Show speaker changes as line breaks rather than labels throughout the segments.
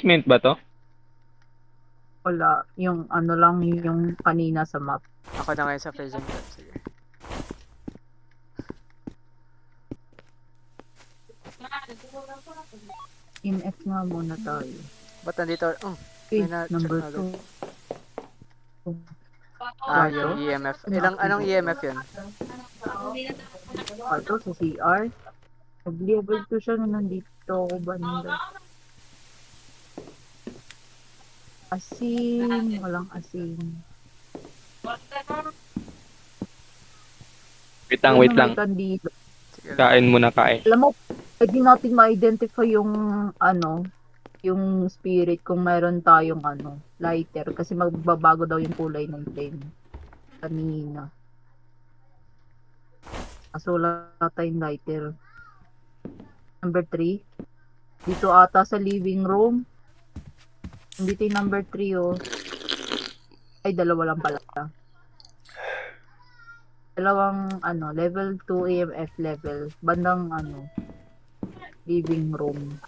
basement ba to?
Wala, yung ano lang
Yeah.
yung kanina sa map.
Ako na ngayon sa freezing temp. Sige.
In F nga muna tayo.
Ba't nandito? May
Okay,
na-check
number
na agad.
2.
Yung
Kwarto.
EMF. Anong
Inactivate.
EMF yun?
Kwarto sa CR. Nag-level 2 siya na nandito ako banda. Asin. Walang asin.
Wait
Ayun na
lang.
may kandila.
Sige lang.
Kain muna, kain.
Alam mo, pwede natin ma-identify yung ano, yung spirit kung meron tayong ano, lighter. Kasi magbabago daw yung kulay ng flame. Kanina. Kaso wala tayong lighter. Number 3. Dito ata sa living room. Nandito yung number 3 oh. Ay, dalawa lang pala. Dalawang ano, level 2 EMF level. Bandang ano, living room.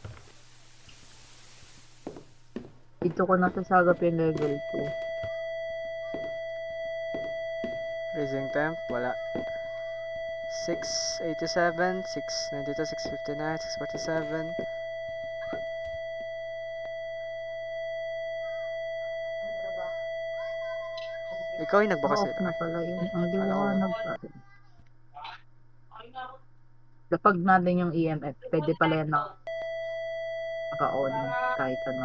Dito ko nasasagap yung level 2.
Freezing temp. Wala. 687, 692, 659, 647. Ikaw yung nagbukas
Off
nito.
na pala yun. Ang
Kala ko.
liwanag pa rin. Kapag natin yung EMF, pwede pala yan naka-on kahit ano.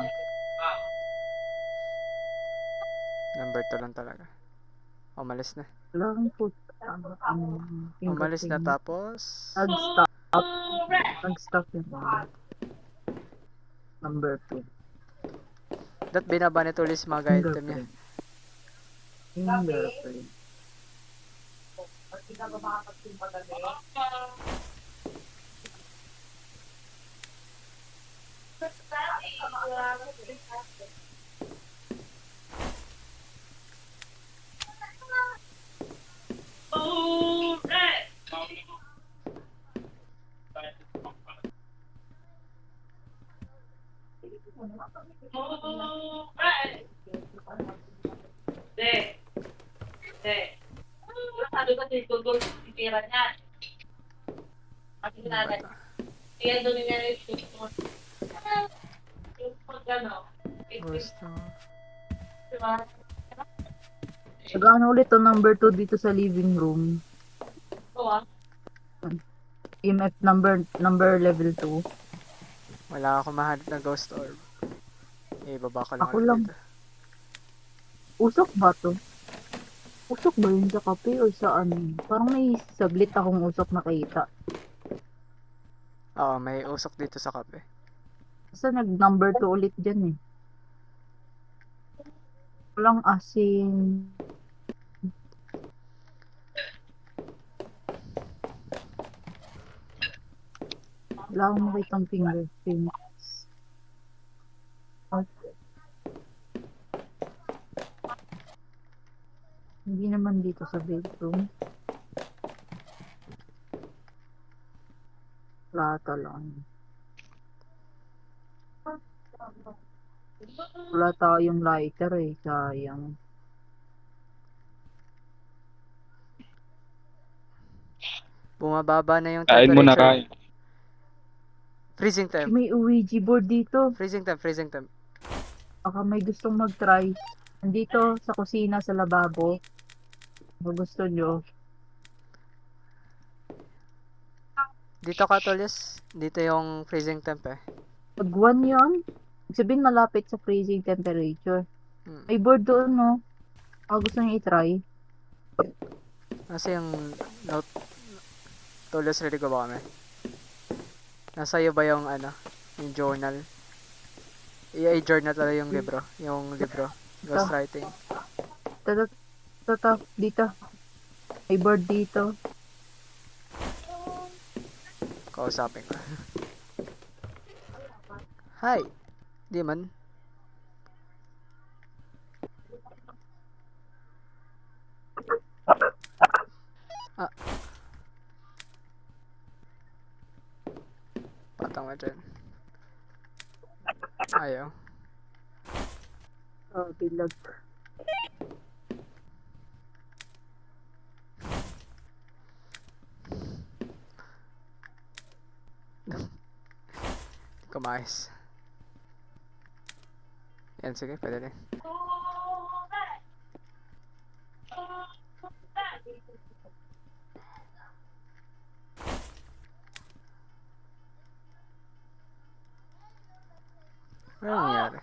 Number 2 lang talaga. Umalis na.
Lang po ang
Umalis na
fingerprint.
tapos.
Nag-stop. Nag-stop yung number 2.
Dat binaba nito ulit mga guide item niya.
Fingerprint. Fingerprint.
Gusto.
Nag-ano ulit to number 2 dito sa living room. EMF number level 2.
Wala akong mahanap na ghost orb. Baba ko lang
Ako
ulit
lang.
dito.
Usok ba to? Usok ba yun sa kape o sa ano? Parang may saglit akong usok nakita.
Oo, may usok dito sa kape.
Kasi nag-number 2 ulit dyan eh. Walang asin. Wala akong makitang fingerprints. Okay. Hindi naman dito sa bedroom. Lata lang. Wala tayong lighter eh. Sayang.
Bumababa na yung
Kain muna,
temperature.
kain.
Freezing temp.
May Ouija board dito.
Freezing temp, freezing temp.
Baka may gustong mag-try. Nandito sa kusina, sa lababo. Kung gusto nyo.
Dito ka, Tolis. Dito yung freezing temp eh.
Pag 1 yun, ibig sabihin malapit sa freezing temperature.
Hmm.
May board doon, no? Baka gusto nyo i-try.
Nasa yung note. Tolis, ready ko ba kami? Nasa iyo ba yung ano? Yung journal? I-journal talaga yung libro. Yung libro. Ghostwriting.
Tata, dito. May board dito.
Kausapin ko. Hi! Di man. Patang mo dyan. Ayaw.
Bilag.
Kumayos. Yan, sige, pwede rin. Ano nangyari?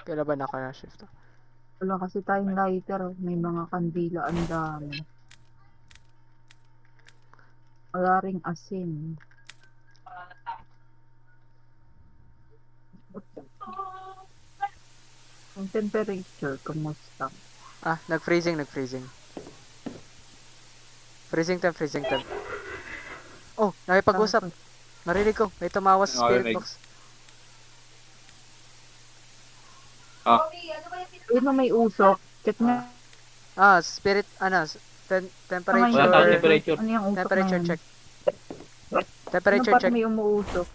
Kailan ba naka-shift?
Wala kasi tayong lighter. May mga kandila ang dami. Wala ring asin. Yung temperature, kumusta?
Ah, nag-freezing. Freezing temp. Oh, nakipag-usap. Narinig ko. May tumawas sa spirit
Narinig.
box.
Yun na may usok. Check na.
Ah, spirit, temperature.
Wala tayong temperature.
Ano yung usok
Temperature
na yun?
check.
Ano
Temperature
parang
check.
may umuusok?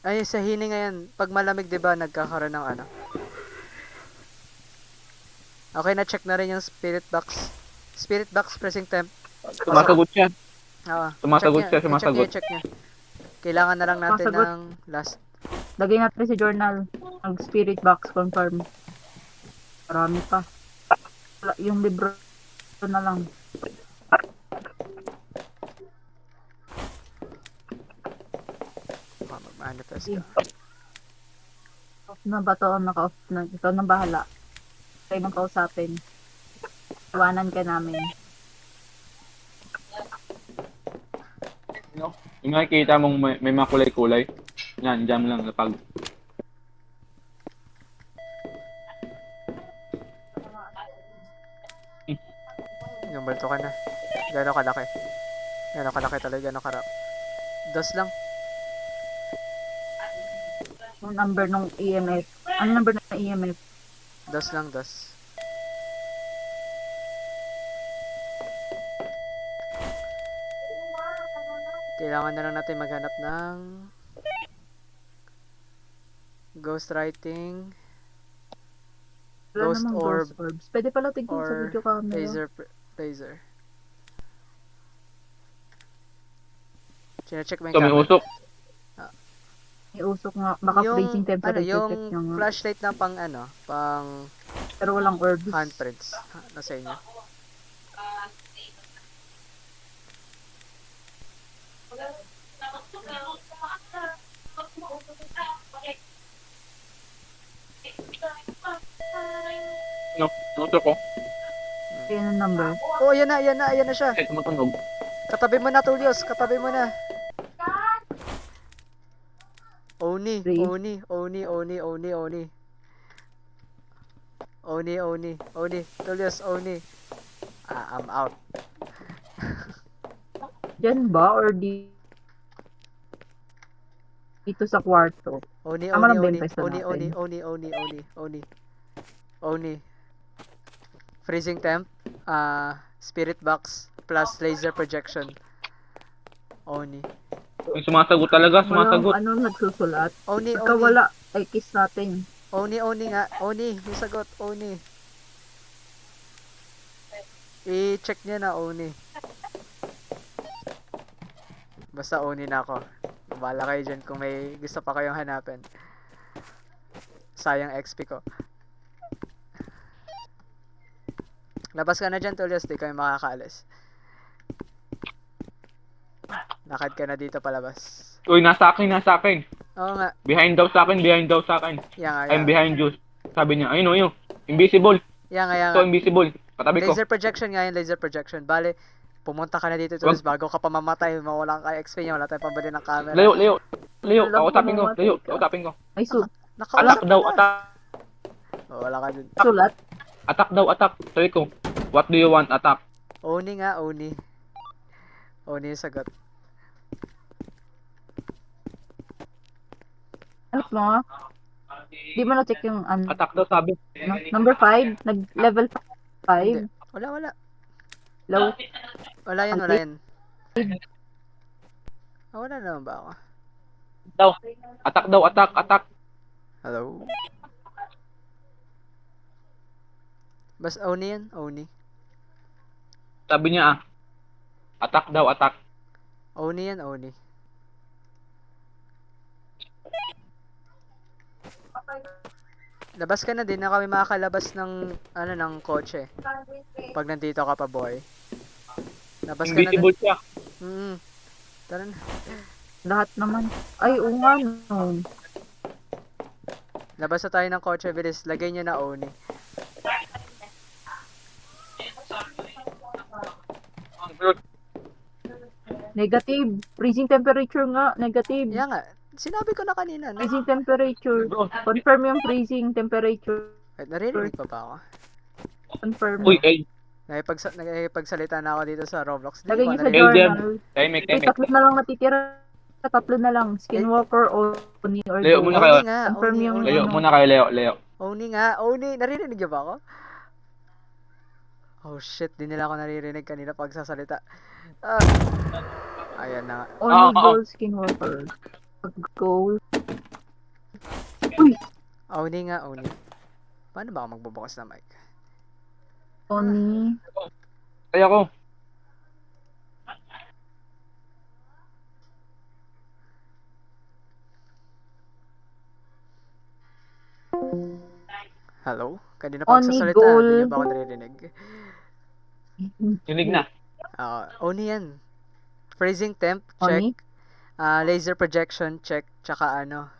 Ay, sa hininga yan. Pag malamig, di ba, nagkakaroon ng ano? Okay, na-check na rin yung spirit box. Spirit box pressing temp.
Sumasagot siya.
check
Sumasagot siya,
niya,
sumasagot.
i-check niya. Kailangan na lang natin
Sumasagot.
ng last.
Lagay natin sa journal. Ang spirit box confirm. Marami pa. Wala, yung libro na lang.
Mag-manifest ka.
Off na ba to? Naka-off na. Ikaw nang bahala. Tayo nang kausapin. Iwanan ka namin.
Yung nakikita mong may mga kulay-kulay. Yan, dyan lang napag.
Yung multo ka na. Gano'ng kalaki? Gano'ng kalaki talaga? Gano'ng karap? Dos lang.
Yung number ng EMF. Ano number ng EMF?
Dos lang, dos. Kailangan na lang natin maghanap ng ghostwriting,
Wala
Ghost
namang
orb,
ghost orbs. Pwede pala tignan sa
or
video camera.
laser. Chine-check mo yung
So, may
camera.
usok.
May usok nga. Baka freezing temperature
yung
check nyo nga.
flashlight na pang
Pero walang orbs.
handprints. Nasa inyo.
No, usok ko.
Yan ang number.
Oh, ayan na siya.
Eh, tumutunog.
Katabi mo na, Tulios. Katabi mo na. Oni.
Three.
Oni. Tulios, Oni. I'm out.
Diyan ba? Or dito sa kwarto?
Oni.
Tama lang ba yung pwesto natin?
Oni. Freezing temp. Spirit box plus laser projection. Oni.
Yung sumasagot talaga,
Walang
sumasagot.
nagsusulat.
Oni.
Pagka wala, ay kiss natin.
Oni nga. Oni. Yung sagot. Oni. I-check niya na Oni. Basta Oni na ako. Bahala kayo dyan kung may gusto pa kayong hanapin. Sayang XP ko. Labas ka na dyan, Tulios. Di kayo makakaalis. Lakad ka na dito palabas.
Uy, nasa akin.
Oo nga.
Behind daw sa akin.
Yan nga.
I'm behind you. Sabi niya, ayun o, yun. Invisible.
Yan nga.
So, invisible. Katabi ko.
Laser projection nga yun, laser projection. Bale, pumunta ka na dito, Tulios, bago ka pa mamatay. Mawala ka XP niya. Wala tayong pambali ng camera.
Leo.
Alam ko,
Kausapin ko.
mamatay ka.
Kausapin ko.
May
Nakausap
Attack daw,
na.
attack.
Wala ka dun.
sulat.
Attack. Sabi ko, what do you want, attack?
Oni nga, Oni. Oni yung sagot.
Ano mo? Di mo na-check yung
Attack daw, sabi.
number 5? Nag-level 5?
Hindi. Wala.
Low.
Wala yan. Wala naman ba ako?
Attack.
Hello? Bas Oni yan, Oni.
Sabi niya attack daw, attack.
Oni yan, Oni. Labas ka na din na kami makakalabas ng ano ng kotse. Pag nandito ka pa, boy. Labas ka na din.
Invisible siya.
Tara na.
Lahat naman. Ay, oo nga, no.
Labas na tayo ng kotse, bilis. Lagay niyo na Oni.
Negative. Freezing temperature nga. Negative.
Yan nga. Sinabi ko na kanina. No?
Freezing temperature. Confirm yung freezing temperature.
Wait, naririnig pa ba ako?
Confirm.
Uy, ay,
Nakipagsalita na ako dito sa Roblox.
Lagay niyo sa
narinig?
journal.
timing,
Wait, tatlo na lang natitira. Tatlo na lang. Skinwalker, Oni, or
Leo,
Ghost.
muna kayo.
Oni nga.
Confirm
Oni,
yung
Oni.
Leo,
ano.
muna kayo, Leo.
Oni nga. Oni. Naririnig niyo ba ako? Oh shit, di nila ako naririnig kanina pagsasalita. Ayan na nga.
Oni,
Oo.
Ghost, Skinwalker. Ghost. Uy!
Oni nga, Oni. Paano ba ako magbubukas na mic?
Oni.
Ay ako.
Hello? Kanina
Oni,
pagsasalita,
gold.
di niyo ba ako naririnig?
Tunig na.
Oni yan. Freezing temp, check.
Oni?
Laser projection, check. Tsaka ano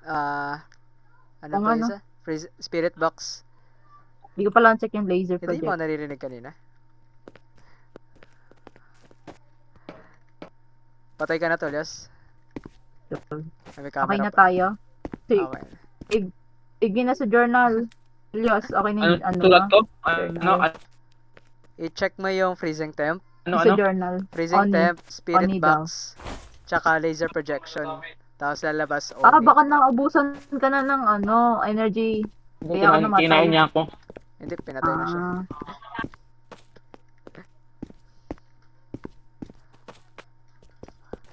Oo
pa
nga,
isa? Spirit box.
Hindi ko pala check yung laser
Hindi mo
project.
naririnig kanina. Patay ka na, Tolyas. May
Okay
camera
na
pa.
tayo. Sige,
Okay.
igi na sa journal. Elias, okay na yung ano
Sulat
ba?
to? Ano?
I-check mo yung freezing temp,
Ano?
Sa journal.
freezing
Oni.
temp, spirit
Oni daw.
box, tsaka laser projection. Tapos lalabas Oni.
Baka naubusan ka na ng ano, energy. Kaya ako namatay.
Kinain niya ako.
Hindi, pinatay na siya.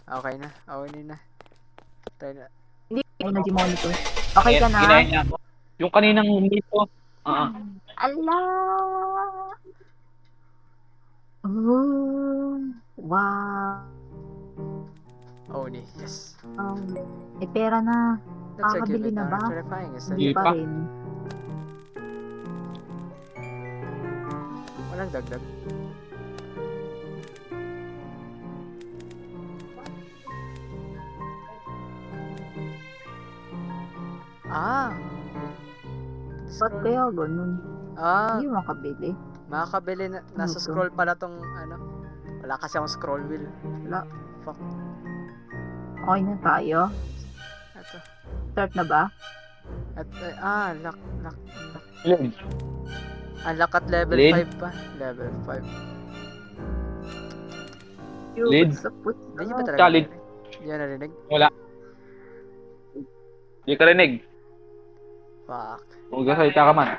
Okay na. Oni na. Tayo na.
Hindi, energy monitor. Okay ka na?
Kinain niya ako. Yung kaninang dito.
Ala! Oh, wow.
Oni, yes.
May pera na.
Looks like you've
Makakabili
been
na ba?
terrifying. Is that
Hindi
Hindi
pa
pa.
rin.
walang dagdag? Ah!
Ba't
Scroll.
kaya ganun?
Ah,
Hindi makabili.
makakabili na. Nasa
Ano to?
scroll pala tong ano. Wala kasi akong scroll wheel.
Wala.
Fuck.
Okay na tayo.
Ito.
Start na ba?
At, lock.
Yun.
Unlock at level
Lead.
5 pa. Level 5.
Lead.
What's up with
Hindi nyo ba talaga
Solid.
narinig? Hindi nyo narinig?
Hindi ka rinig.
Fuck.
Kung gasalita ka man.